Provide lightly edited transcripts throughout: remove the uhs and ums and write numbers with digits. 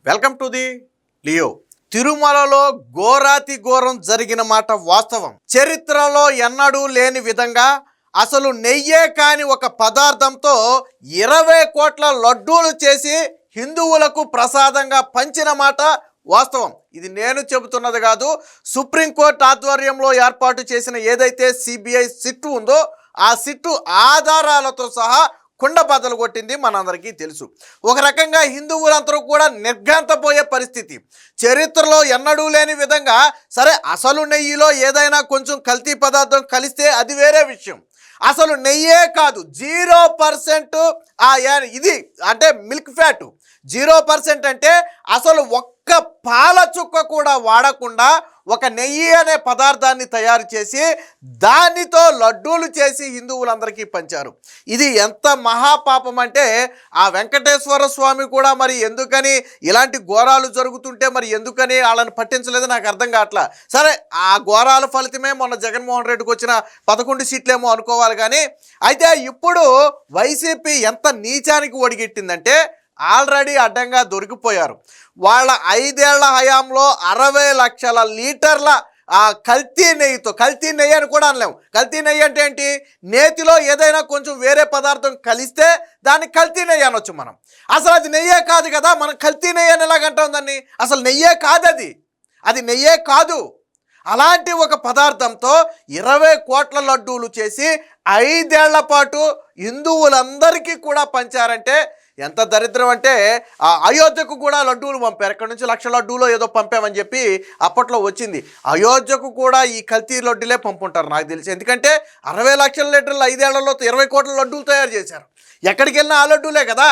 Welcome to the Leo. తిరుమలలో ఘోరాతి ఘోరం జరిగిన మాట వాస్తవం. చరిత్రలో ఎన్నడూ లేని విధంగా అసలు నెయ్యే కాని ఒక పదార్థంతో 20 కోట్ల లడ్డూలు చేసి హిందువులకు ప్రసాదంగా పంచిన మాట వాస్తవం. ఇది నేను చెబుతున్నది కాదు. సుప్రీంకోర్టు ఆధ్వర్యంలో ఏర్పాటు చేసిన ఏదైతే సిబిఐ సిట్టు ఉందో ఆ సిట్టు ఆధారాలతో సహా కుండ బద్దలు కొట్టింది మనందరికీ తెలుసు. ఒక రకంగా హిందువులందరూ కూడా నిర్ఘాంతపోయే పరిస్థితి. చరిత్రలో ఎన్నడూ లేని విధంగా సరే అసలు నెయ్యిలో ఏదైనా కొంచెం కల్తీ పదార్థం కలిస్తే అది వేరే విషయం. అసలు నెయ్యే కాదు 0% ఇది అంటే మిల్క్ ఫ్యాట్ 0% అంటే అసలు ఒక్క పాల చుక్క కూడా వాడకుండా ఒక నెయ్యి అనే పదార్థాన్ని తయారు చేసి దానితో లడ్డూలు చేసి హిందువులందరికీ పంచారు. ఇది ఎంత మహాపాపం అంటే ఆ వెంకటేశ్వర స్వామి కూడా మరి ఎందుకని ఇలాంటి ఘోరాలు జరుగుతుంటే మరి ఎందుకని వాళ్ళని పట్టించలేదు నాకు అర్థం కావట్లా. సరే ఆ ఘోరాల ఫలితమే మొన్న జగన్మోహన్ రెడ్డికి వచ్చిన 11 సీట్లేమో అనుకోవాలి. కానీ అయితే ఇప్పుడు వైసీపీ ఎంత నీచానికి ఒడిగెట్టిందంటే ఆల్రెడీ అడ్డంగా దొరికిపోయారు. వాళ్ళ 5 ఏళ్ల హయాంలో 60 లక్షల లీటర్ల కల్తీ నెయ్యితో, కల్తీ నెయ్యి అని కూడా అనలేము. కల్తీ నెయ్యి అంటే ఏంటి? నేతిలో ఏదైనా కొంచెం వేరే పదార్థం కలిస్తే దాన్ని కల్తీ నెయ్యి అనొచ్చు మనం. అసలు అది నెయ్యే కాదు కదా, మనం కల్తీ నెయ్యి అని ఎలాగంటాం దాన్ని? అసలు నెయ్యే కాదు, అది నెయ్యే కాదు. అలాంటి ఒక పదార్థంతో 20 కోట్ల లడ్డూలు చేసి 5 ఏళ్ల పాటు హిందువులందరికీ కూడా పంచారంటే ఎంత దరిద్రం అంటే అయోధ్యకు కూడా లడ్డూలు పంపారు. ఎక్కడి నుంచి 1,00,000 లడ్డూలో ఏదో పంపామని చెప్పి అప్పట్లో వచ్చింది. అయోధ్యకు కూడా ఈ కల్తీ లడ్డూలే పంపుంటారు నాకు తెలిసి. ఎందుకంటే 60 లక్షల లీటర్లు 5 ఏళ్లలో 20 కోట్ల లడ్డూలు తయారు చేశారు. ఎక్కడికి వెళ్ళినా ఆ లడ్డూలే కదా.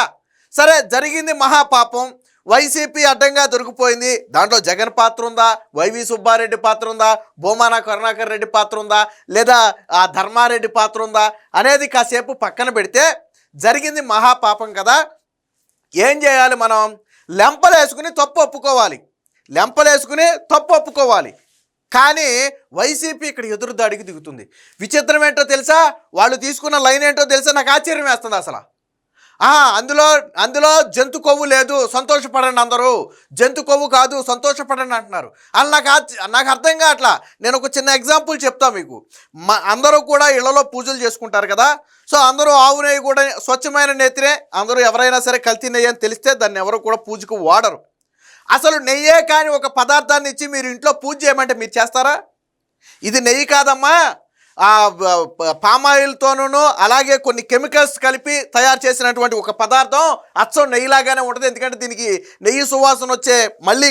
సరే జరిగింది మహాపాపం. వైసీపీ అడ్డంగా దొరికిపోయింది. దాంట్లో జగన్ పాత్ర ఉందా, వైవి సుబ్బారెడ్డి పాత్ర ఉందా, భూమాన కరుణాకర్ రెడ్డి పాత్ర ఉందా, లేదా ఆ ధర్మారెడ్డి పాత్ర ఉందా అనేది కాసేపు పక్కన పెడితే జరిగింది మహాపాపం కదా. ఏం చేయాలి? మనం లెంపలేసుకుని తప్పు ఒప్పుకోవాలి. కానీ వైసీపీ ఇక్కడ ఎదురుదాడికి దిగుతుంది. విచిత్రం ఏంటో తెలుసా? వాళ్ళు తీసుకున్న లైన్ ఏంటో తెలుసా? నాకు ఆశ్చర్యం వేస్తుంది అసలు. అందులో జంతు కొవ్వు లేదు, సంతోషపడండి అందరూ. జంతు కొవ్వు కాదు, సంతోషపడండి అంటున్నారు. అలా నాకు అర్థం కావట్లా. నేను ఒక చిన్న ఎగ్జాంపుల్ చెప్తా మీకు. అందరూ కూడా ఇళ్లలో పూజలు చేసుకుంటారు కదా. సో అందరూ ఆవు నెయ్యి కూడా స్వచ్ఛమైన నేతినే, అందరూ ఎవరైనా సరే కల్తీ నెయ్యి అని తెలిస్తే దాన్ని ఎవరు కూడా పూజకు వాడరు. అసలు నెయ్యే కానీ ఒక పదార్థాన్ని ఇచ్చి మీరు ఇంట్లో పూజ చేయమంటే మీరు చేస్తారా? ఇది నెయ్యి కాదమ్మా, పామాయిల్తోనూ అలాగే కొన్ని కెమికల్స్ కలిపి తయారు చేసినటువంటి ఒక పదార్థం. అచ్చం నెయ్యిలాగానే ఉంటుంది. ఎందుకంటే దీనికి నెయ్యి సువాసన వచ్చే మళ్ళీ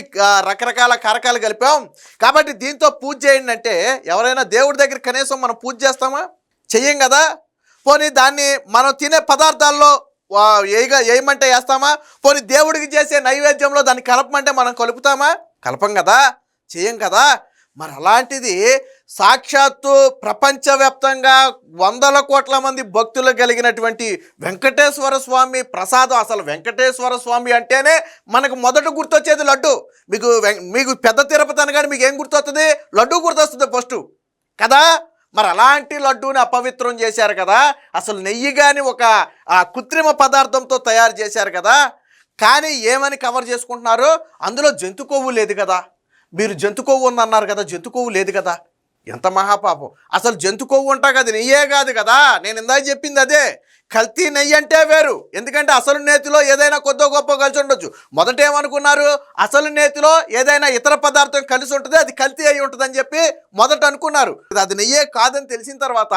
రకరకాల కారకాలు కలిపాం కాబట్టి దీంతో పూజ చేయండి అంటే ఎవరైనా దేవుడి దగ్గర కనీసం మనం పూజ చేస్తామా? చెయ్యం కదా. పోనీ దాన్ని మనం తినే పదార్థాల్లో వేయమంటే వేస్తామా? పోనీ దేవుడికి చేసే నైవేద్యంలో దాన్ని కలపమంటే మనం కలుపుతామా? కలపం కదా, చెయ్యం కదా. మరి అలాంటిది సాక్షాత్తు ప్రపంచవ్యాప్తంగా 100 కోట్ల మంది భక్తులు కలిగినటువంటి వెంకటేశ్వర స్వామి ప్రసాదం. అసలు వెంకటేశ్వర స్వామి అంటేనే మనకు మొదట గుర్తొచ్చేది లడ్డు. మీకు పెద్ద తిరుపతి అనగానే మీకు ఏం గుర్తొస్తుంది? లడ్డు గుర్తొస్తుంది ఫస్ట్ కదా. మరి అలాంటి లడ్డూని అపవిత్రం చేశారు కదా. అసలు నెయ్యి కానీ ఒక కృత్రిమ పదార్థంతో తయారు చేశారు కదా. కానీ ఏమని కవర్ చేసుకుంటున్నారు? అందులో జంతు కొవ్వు లేదు కదా. మీరు జంతు కొవ్వు ఉందన్నారు కదా, జంతు కొవ్వు లేదు కదా. ఎంత మహాపాపం. అసలు జంతు కొవ్వు ఉంటా కదా, నెయ్యే కాదు కదా. నేను ఇందాక చెప్పింది అదే. కల్తీ నెయ్యి అంటే వేరు. ఎందుకంటే అసలు నేతిలో ఏదైనా కొద్దో గొప్ప కలిసి ఉండొచ్చు. మొదట ఏమనుకున్నారు? అసలు నేతిలో ఏదైనా ఇతర పదార్థం కలిసి ఉంటుంది, అది కల్తీ అయి ఉంటుంది అని చెప్పి మొదట అనుకున్నారు. అది నెయ్యే కాదని తెలిసిన తర్వాత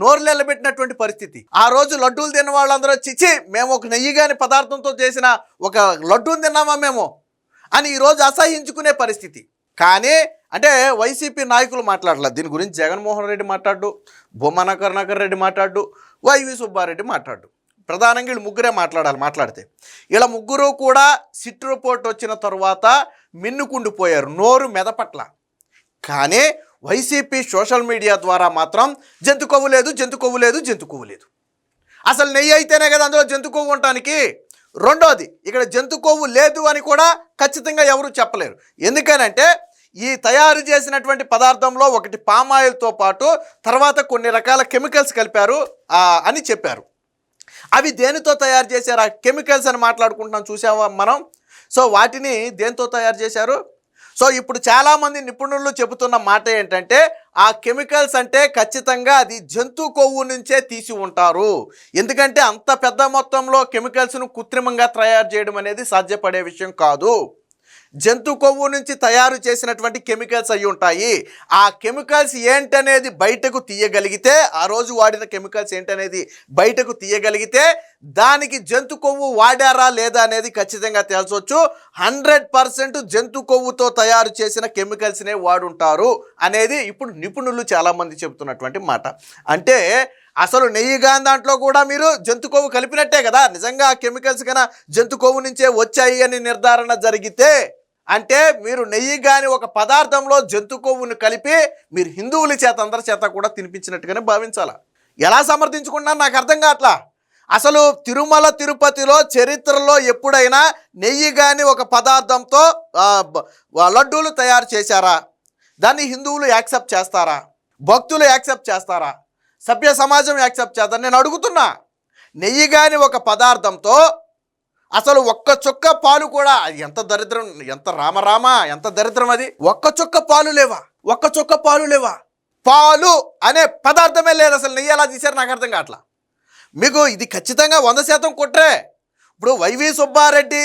నోరు నిలబెట్టినటువంటి పరిస్థితి. ఆ రోజు లడ్డూలు తిన్న వాళ్ళందరూ చిచి మేము ఒక నెయ్యి కాని పదార్థంతో చేసిన ఒక లడ్డూని తిన్నామా మేము అని ఈరోజు అసహించుకునే పరిస్థితి. కానీ అంటే వైసీపీ నాయకులు మాట్లాడలేదు దీని గురించి. జగన్మోహన్ రెడ్డి మాట్లాడు, భూమాన కరుణాకర్ రెడ్డి మాట్లాడు, వైవి సుబ్బారెడ్డి మాట్లాడు. ప్రధానంగా వీళ్ళు ముగ్గురే మాట్లాడితే ఇలా ముగ్గురు కూడా సిట్ రిపోర్ట్ వచ్చిన తర్వాత మిన్నుకుండిపోయారు, నోరు మెదపట్ల. కానీ వైసీపీ సోషల్ మీడియా ద్వారా మాత్రం జంతు కొవ్వు లేదు. అసలు నెయ్యి అయితేనే కదా అందులో జంతు కొవ్వు ఉండటానికి. రెండోది, ఇక్కడ జంతు కొవ్వు లేదు అని కూడా ఖచ్చితంగా ఎవరు చెప్పలేరు. ఎందుకనంటే ఈ తయారు చేసినటువంటి పదార్థంలో ఒకటి పామాయిల్తో పాటు తర్వాత కొన్ని రకాల కెమికల్స్ కలిపారు అని చెప్పారు. అవి దేనితో తయారు చేశారు ఆ కెమికల్స్ అని మాట్లాడుకుంటున్నాం చూసావా మనం. సో వాటిని దేంతో తయారు చేశారు? సో ఇప్పుడు చాలామంది నిపుణులు చెబుతున్న మాట ఏంటంటే ఆ కెమికల్స్ అంటే ఖచ్చితంగా అది జంతు కొవ్వు నుంచే తీసి ఉంటారు. ఎందుకంటే అంత పెద్ద మొత్తంలో కెమికల్స్ను కృత్రిమంగా తయారు చేయడం అనేది సాధ్యపడే విషయం కాదు. జంతు కొవ్వు నుంచి తయారు చేసినటువంటి కెమికల్స్ అయి ఉంటాయి. ఆ కెమికల్స్ ఏంటనేది బయటకు తీయగలిగితే, ఆ రోజు వాడిన కెమికల్స్ ఏంటనేది బయటకు తీయగలిగితే దానికి జంతు కొవ్వు వాడారా లేదా అనేది ఖచ్చితంగా తేల్చవచ్చు. 100% జంతు కొవ్వుతో తయారు చేసిన కెమికల్స్నే వాడుంటారు అనేది ఇప్పుడు నిపుణులు చాలామంది చెబుతున్నటువంటి మాట. అంటే అసలు నెయ్యి గాని దాంట్లో కూడా మీరు జంతు కొవ్వు కలిపినట్టే కదా. నిజంగా ఆ కెమికల్స్ కన్నా జంతు కొవ్వు నుంచే వచ్చాయి అని నిర్ధారణ జరిగితే, అంటే మీరు నెయ్యి కానీ ఒక పదార్థంలో జంతు కొవ్వును కలిపి మీరు హిందువుల చేత అందరి చేత కూడా తినిపించినట్టుగానే భావించాలా? ఎలా సమర్థించుకున్నాను నాకు అర్థం కావట్లా. అసలు తిరుమల తిరుపతిలో చరిత్రలో ఎప్పుడైనా నెయ్యి కానీ ఒక పదార్థంతో లడ్డూలు తయారు చేశారా? దాన్ని హిందువులు యాక్సెప్ట్ చేస్తారా? భక్తులు యాక్సెప్ట్ చేస్తారా? సభ్య సమాజం యాక్సెప్ట్ చేస్తారా? నేను అడుగుతున్నా. నెయ్యి కానీ ఒక పదార్థంతో అసలు ఒక్క చుక్క పాలు కూడా, ఎంత దరిద్రం, ఎంత రామరామ, ఎంత దరిద్రం అది. ఒక్క చుక్క పాలు లేవా? ఒక్క చుక్క పాలు లేవా? పాలు అనే పదార్థమే లేదు. అసలు నెయ్యి ఎలా తీశారు నాకు అర్థం కావట్లా. మీకు ఇది ఖచ్చితంగా 100% కుట్రే. ఇప్పుడు వైవి సుబ్బారెడ్డి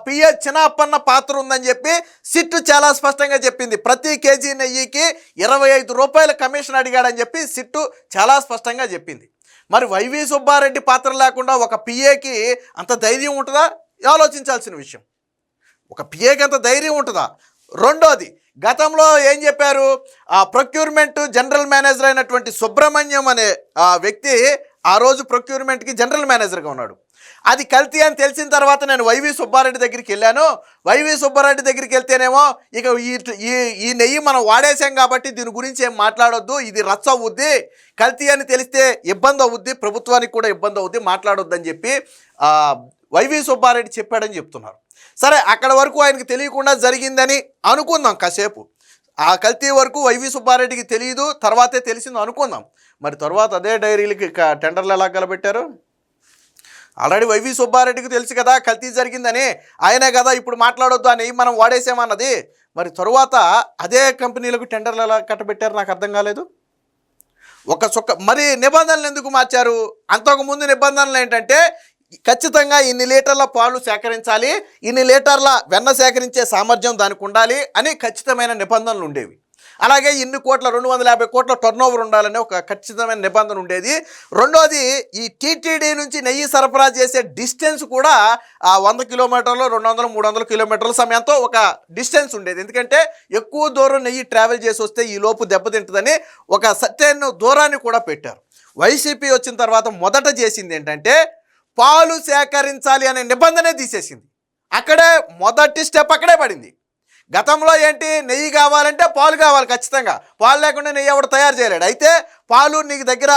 పిహెచ్ చిన్నప్పన్న పాత్ర ఉందని చెప్పి సిట్టు చాలా స్పష్టంగా చెప్పింది. ప్రతి కేజీ నెయ్యికి 25 రూపాయల కమిషన్ అడిగాడని చెప్పి సిట్టు చాలా స్పష్టంగా చెప్పింది. మరి వైవి సుబ్బారెడ్డి పాత్ర లేకుండా ఒక పిఏకి అంత ధైర్యం ఉంటుందా? ఆలోచించాల్సిన విషయం. ఒక పిఏకి అంత ధైర్యం ఉంటుందా? రెండోది, గతంలో ఏం చెప్పారు? ప్రొక్యూర్మెంట్ జనరల్ మేనేజర్ అయినటువంటి సుబ్రహ్మణ్యం అనే వ్యక్తి ఆ రోజు ప్రొక్యూర్మెంట్కి జనరల్ మేనేజర్గా ఉన్నాడు. అది కల్తీ అని తెలిసిన తర్వాత నేను వైవి సుబ్బారెడ్డి దగ్గరికి వెళ్ళాను. వైవి సుబ్బారెడ్డి దగ్గరికి వెళ్తేనేమో ఇక ఈ నెయ్యి మనం వాడేసాం కాబట్టి దీని గురించి ఏం మాట్లాడొద్దు, ఇది రచ్చ అవుద్ది, కల్తీ అని తెలిస్తే ఇబ్బంది అవుద్ది, ప్రభుత్వానికి కూడా ఇబ్బంది అవుద్ది, మాట్లాడొద్దు అని చెప్పి వైవి సుబ్బారెడ్డి చెప్పాడని చెప్తున్నారు. సరే, అక్కడ వరకు ఆయనకు తెలియకుండా జరిగిందని అనుకుందాం కాసేపు. ఆ కల్తీ వరకు వైవి సుబ్బారెడ్డికి తెలియదు, తర్వాతే తెలిసిందో అనుకుందాం. మరి తర్వాత అదే డైరీలకి టెండర్లు ఎలా కలబెట్టారు? ఆల్రెడీ వైవి సుబ్బారెడ్డికి తెలుసు కదా కల్తీ జరిగిందని. ఆయనే కదా ఇప్పుడు మాట్లాడొద్దు అని మనం వాడేసామన్నది. మరి తరువాత అదే కంపెనీలకు టెండర్లు ఎలా కట్టబెట్టారు నాకు అర్థం కాలేదు. ఒక చుక్క మరి నిబంధనలు ఎందుకు మార్చారు? అంతకుముందు నిబంధనలు ఏంటంటే ఖచ్చితంగా ఇన్ని లీటర్ల పాలు సేకరించాలి, ఇన్ని లీటర్ల వెన్న సేకరించే సామర్థ్యం దానికి ఉండాలి అని ఖచ్చితమైన నిబంధనలు ఉండేవి. అలాగే ఇన్ని కోట్ల 250 కోట్ల టర్నోవర్ ఉండాలనే ఒక ఖచ్చితమైన నిబంధన ఉండేది. రెండోది, ఈ టీటీడీ నుంచి నెయ్యి సరఫరా చేసే డిస్టెన్స్ కూడా 100 కిలోమీటర్లు, 200, 300 కిలోమీటర్ల సమయంతో ఒక డిస్టెన్స్ ఉండేది. ఎందుకంటే ఎక్కువ దూరం నెయ్యి ట్రావెల్ చేసి వస్తే ఈ లోపు దెబ్బతింటుందని ఒక సర్టెన్ దూరాన్ని కూడా పెట్టారు. వైసీపీ వచ్చిన తర్వాత మొదట చేసింది ఏంటంటే పాలు సేకరించాలి అనే నిబంధనే తీసేసింది. అక్కడే మొదటి స్టెప్ అక్కడే పడింది. గతంలో ఏంటి, నెయ్యి కావాలంటే పాలు కావాలి ఖచ్చితంగా, పాలు లేకుండా నెయ్యి ఎవడు తయారు చేయలేడు. అయితే పాలు నీకు దగ్గర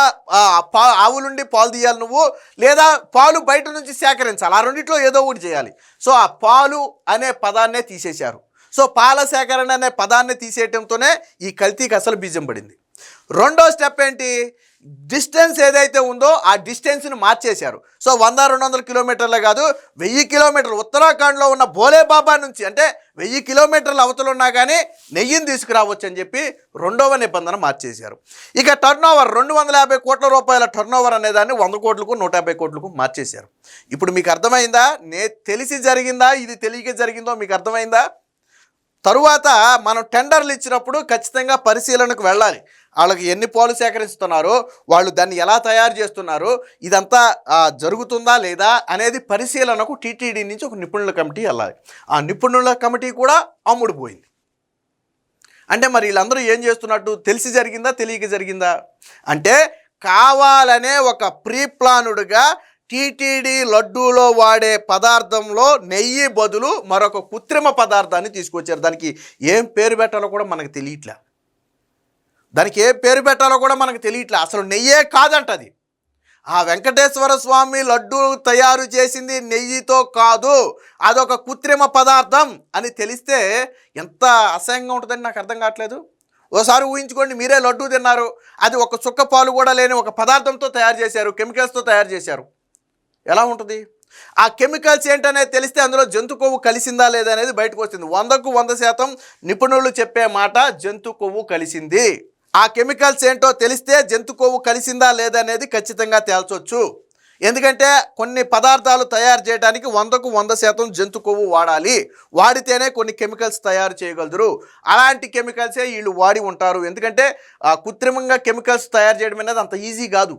ఆవులుండి పాలు తీయాలి నువ్వు, లేదా పాలు బయట నుంచి సేకరించాలి, ఆ రెండిట్లో ఏదో ఒకటి చేయాలి. సో ఆ పాలు అనే పదాన్నే తీసేశారు. సో పాల సేకరణ అనే పదాన్ని తీసేయటంతోనే ఈ కల్తీకి అసలు బీజం పడింది. రెండో స్టెప్ ఏంటి, డిస్టెన్స్ ఏదైతే ఉందో ఆ డిస్టెన్స్ని మార్చేశారు. సో 100-200 కిలోమీటర్లే కాదు, 1000 కిలోమీటర్లు ఉత్తరాఖండ్లో ఉన్న భోలేబాబా నుంచి, అంటే 1000 కిలోమీటర్ల అవతలు ఉన్నా కానీ నెయ్యిని తీసుకురావచ్చు అని చెప్పి రెండవ నిబంధన మార్చేశారు. ఇక టర్నోవర్ 250 కోట్ల రూపాయల టర్నోవర్ అనేదాన్ని 100 కోట్లకు 150 కోట్లకు మార్చేశారు. ఇప్పుడు మీకు అర్థమైందా? తెలిసి జరిగిందా, ఇది తెలియక జరిగిందో మీకు అర్థమైందా? తరువాత మనం టెండర్లు ఇచ్చినప్పుడు ఖచ్చితంగా పరిశీలనకు వెళ్ళాలి. వాళ్ళకి ఎన్ని పాలు సేకరిస్తున్నారు, వాళ్ళు దాన్ని ఎలా తయారు చేస్తున్నారు, ఇదంతా జరుగుతుందా లేదా అనేది పరిశీలనకు టీటీడీ నుంచి ఒక నిపుణుల కమిటీ వెళ్ళాలి. ఆ నిపుణుల కమిటీ కూడా అమ్ముడుపోయింది. అంటే మరి వీళ్ళందరూ ఏం చేస్తున్నట్టు? తెలిసి జరిగిందా, తెలియక జరిగిందా? అంటే కావాలనే ఒక ప్రీ ప్లానుడ్గా టీటీడీ లడ్డూలో వాడే పదార్థంలో నెయ్యి బదులు మరొక కృత్రిమ పదార్థాన్ని తీసుకొచ్చారు. దానికి ఏం పేరు పెట్టాలో కూడా మనకు తెలియట్లే. అసలు నెయ్యే కాదంటది. ఆ వెంకటేశ్వర స్వామి లడ్డూ తయారు చేసింది నెయ్యితో కాదు, అదొక కృత్రిమ పదార్థం అని తెలిస్తే ఎంత అసహ్యంగా ఉంటుందని నాకు అర్థం కావట్లేదు. ఓసారి ఊహించుకోండి, మీరే లడ్డూ తిన్నారు, అది ఒక చుక్క పాలు కూడా లేని ఒక పదార్థంతో తయారు చేశారు, కెమికల్స్తో తయారు చేశారు, ఎలా ఉంటుంది? ఆ కెమికల్స్ ఏంటనేది తెలిస్తే అందులో జంతు కొవ్వు కలిసిందా లేదా అనేది బయటకు వస్తుంది. 100కు 100% నిపుణులు చెప్పే మాట జంతు కొవ్వు కలిసింది. ఆ కెమికల్స్ ఏంటో తెలిస్తే జంతు కొవ్వు కలిసిందా లేదా అనేది ఖచ్చితంగా తేల్చొచ్చు. ఎందుకంటే కొన్ని పదార్థాలు తయారు చేయడానికి 100కు 100% జంతు కొవ్వు వాడాలి. వాడితేనే కొన్ని కెమికల్స్ తయారు చేయగలరు. అలాంటి కెమికల్సే వీళ్ళు వాడి ఉంటారు. ఎందుకంటే కృత్రిమంగా కెమికల్స్ తయారు చేయడం అనేది అంత ఈజీ కాదు.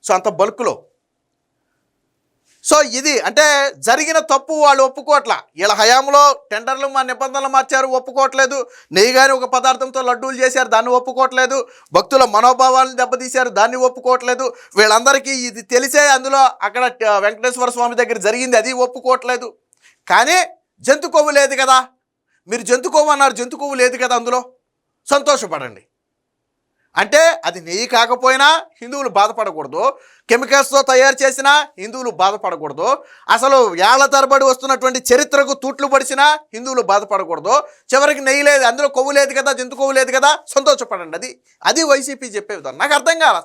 సో అంత బల్క్లో. సో ఇది అంటే జరిగిన తప్పు వాళ్ళు ఒప్పుకోవట్లా. వీళ్ళ హయాంలో టెండర్లు మా నిబంధనలు మార్చారు, ఒప్పుకోవట్లేదు. నెయ్యి కానీ ఒక పదార్థంతో లడ్డూలు చేశారు, దాన్ని ఒప్పుకోవట్లేదు. భక్తుల మనోభావాలను దెబ్బతీశారు, దాన్ని ఒప్పుకోవట్లేదు. వీళ్ళందరికీ ఇది తెలిసే అందులో అక్కడ వెంకటేశ్వర స్వామి దగ్గర జరిగింది, అది ఒప్పుకోవట్లేదు. కానీ జంతు కొవ్వు లేదు కదా, మీరు జంతు కొవ్వు అన్నారు, జంతు కొవ్వు లేదు కదా అందులో, సంతోషపడండి. అంటే అది నెయ్యి కాకపోయినా హిందువులు బాధపడకూడదు, కెమికల్స్తో తయారు చేసినా హిందువులు బాధపడకూడదు, అసలు ఏళ్ల తరబడి వస్తున్నటువంటి చరిత్రకు తూట్లు పడిచినా హిందువులు బాధపడకూడదు. చివరికి నెయ్యి లేదు, అందులో కొవ్వు లేదు కదా, జంతు కొవ్వు లేదు కదా, సంతోషపడండి. అది వైసీపీ చెప్పే విధానం. నాకు అర్థం కాల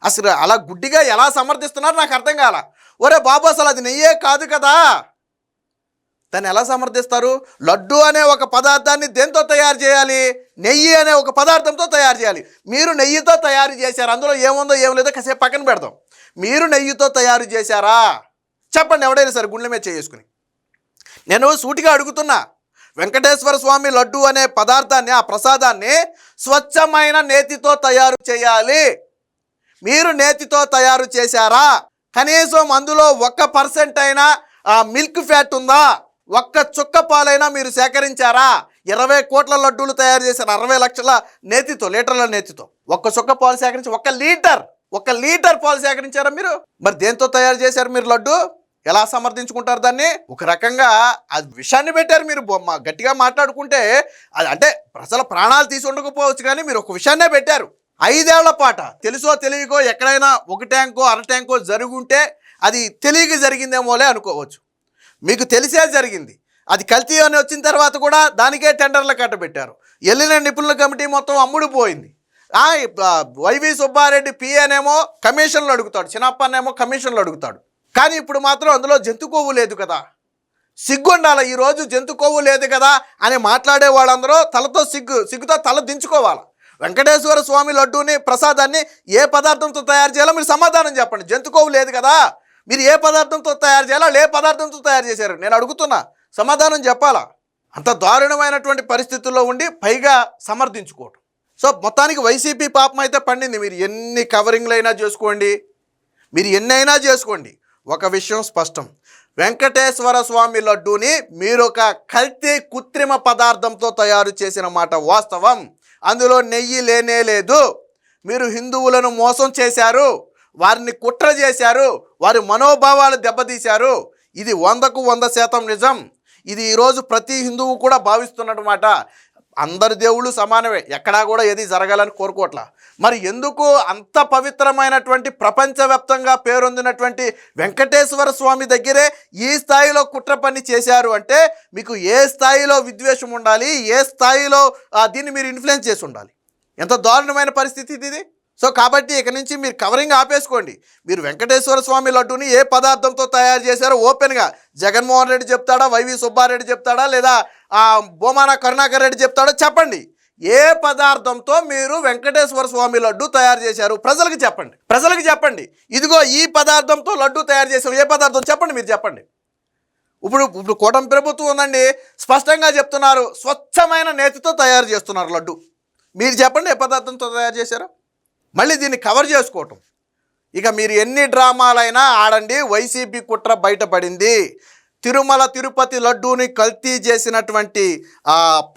అసలు అలా గుడ్డిగా ఎలా సమర్థిస్తున్నారు నాకు అర్థం కాల. ఒరే బాబు, అసలు అది నెయ్యే కాదు కదా, దాన్ని ఎలా సమర్థిస్తారు? లడ్డు అనే ఒక పదార్థాన్ని దేంతో తయారు చేయాలి? నెయ్యి అనే ఒక పదార్థంతో తయారు చేయాలి. మీరు నెయ్యితో తయారు చేశారు, అందులో ఏముందో ఏం లేదో కాసేపు పక్కన పెడదాం. మీరు నెయ్యితో తయారు చేశారా? చెప్పండి, ఎవడైనా సరే గుండె మీద చేసుకుని. నేను సూటిగా అడుగుతున్నా, వెంకటేశ్వర స్వామి లడ్డు అనే పదార్థాన్ని, ఆ ప్రసాదాన్ని స్వచ్ఛమైన నేతితో తయారు చేయాలి. మీరు నేతితో తయారు చేశారా? కనీసం అందులో 1% అయినా మిల్క్ ఫ్యాట్ ఉందా? 1 చుక్క పాలైనా మీరు సేకరించారా? 20 కోట్ల లడ్డూలు తయారు చేశారు 60 లక్షల నేతితో, లీటర్ల నేతితో. 1 చుక్క పాలు సేకరించి 1 లీటర్ పాలు సేకరించారా మీరు? మరి దేంతో తయారు చేశారు మీరు లడ్డు? ఎలా సమర్థించుకుంటారు దాన్ని? ఒక రకంగా అది విషయాన్ని పెట్టారు మీరు. గట్టిగా మాట్లాడుకుంటే అది అంటే ప్రజల ప్రాణాలు తీసి ఉండకపోవచ్చు, కానీ మీరు ఒక విషయాన్నే పెట్టారు. 5 ఏళ్ల పాట తెలుసో తెలియకో ఎక్కడైనా 1 ట్యాంకో 1/2 ట్యాంకో జరుగుంటే అది తెలియక జరిగిందేమోలే అనుకోవచ్చు. మీకు తెలిసే జరిగింది. అది కల్తీ అని వచ్చిన తర్వాత కూడా దానికే టెండర్లు కట్టబెట్టారు. వెళ్ళిన నిపుణుల కమిటీ మొత్తం అమ్ముడు పోయింది. వైవి సుబ్బారెడ్డి పిఏనేమో కమిషన్లు అడుగుతాడు, చిన్నప్పనేమో కమిషన్లు అడుగుతాడు. కానీ ఇప్పుడు మాత్రం అందులో జంతు కొవ్వు లేదు కదా. సిగ్గుండాలి. ఈరోజు జంతు కొవ్వు లేదు కదా అని మాట్లాడే వాళ్ళందరూ సిగ్గుతో తల దించుకోవాలి. వెంకటేశ్వర స్వామి లడ్డూని, ప్రసాదాన్ని ఏ పదార్థంతో తయారు చేయాలో మీరు సమాధానం చెప్పండి. జంతు కొవ్వు లేదు కదా, మీరు ఏ పదార్థంతో తయారు చేయాలో, ఏ పదార్థంతో తయారు చేశారు నేను అడుగుతున్నా, సమాధానం చెప్పాలా? అంత దారుణమైనటువంటి పరిస్థితుల్లో ఉండి పైగా సమర్థించుకోవటం. సో మొత్తానికి వైసీపీ పాపం అయితే పండింది. మీరు ఎన్ని కవరింగ్లు అయినా చేసుకోండి, మీరు ఎన్నైనా చేసుకోండి, ఒక విషయం స్పష్టం, వెంకటేశ్వర స్వామి లడ్డూని మీరు ఒక కల్తీ కృత్రిమ పదార్థంతో తయారు చేసిన మాట వాస్తవం. అందులో నెయ్యి లేనే లేదు. మీరు హిందువులను మోసం చేశారు, వారిని కుట్ర చేశారు, వారి మనోభావాలు దెబ్బతీశారు. ఇది 100కు 100% నిజం. ఇది ఈరోజు ప్రతి హిందువు కూడా భావిస్తున్నమాట. అందరి దేవుళ్ళు సమానమే, ఎక్కడా కూడా ఏది జరగాలని కోరుకోవట్లా. మరి ఎందుకు అంత పవిత్రమైనటువంటి ప్రపంచవ్యాప్తంగా పేరొందినటువంటి వెంకటేశ్వర స్వామి దగ్గరే ఈ స్థాయిలో కుట్ర పని చేశారు అంటే మీకు ఏ స్థాయిలో విద్వేషం ఉండాలి, ఏ స్థాయిలో దీన్ని మీరు ఇన్ఫ్లుయెన్స్ చేసి ఉండాలి? ఎంత దారుణమైన పరిస్థితి ఇది. సో కాబట్టి ఇక నుంచి మీరు కవరింగ్ ఆపేసుకోండి. మీరు వెంకటేశ్వర స్వామి లడ్డూని ఏ పదార్థంతో తయారు చేశారో ఓపెన్గా జగన్మోహన్ రెడ్డి చెప్తాడా, వైవి సుబ్బారెడ్డి చెప్తాడా, లేదా బొమాన కరుణాకర్ రెడ్డి చెప్తాడో చెప్పండి. ఏ పదార్థంతో మీరు వెంకటేశ్వర స్వామి లడ్డు తయారు చేశారు ప్రజలకు చెప్పండి. ఇదిగో ఈ పదార్థంతో లడ్డు తయారు చేశారు, ఏ పదార్థం చెప్పండి, మీరు చెప్పండి. ఇప్పుడు కూటమి ప్రభుత్వం ఉందండి, స్పష్టంగా చెప్తున్నారు, స్వచ్ఛమైన నేతితో తయారు చేస్తున్నారు లడ్డు. మీరు చెప్పండి ఏ పదార్థంతో తయారు చేశారో. మళ్ళీ దీన్ని కవర్ చేసుకోవటం. ఇక మీరు ఎన్ని డ్రామాలైనా ఆడండి, వైసీపీ కుట్ర బయటపడింది. తిరుమల తిరుపతి లడ్డూని కల్తీ చేసినటువంటి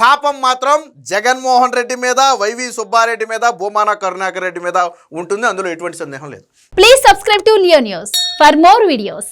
పాపం మాత్రం జగన్మోహన్ రెడ్డి మీద, వైవి సుబ్బారెడ్డి మీద, బొమాన కరుణాకర్ రెడ్డి మీద ఉంటుంది. అందులో ఎటువంటి సందేహం లేదు. Please subscribe to Leo news for more videos.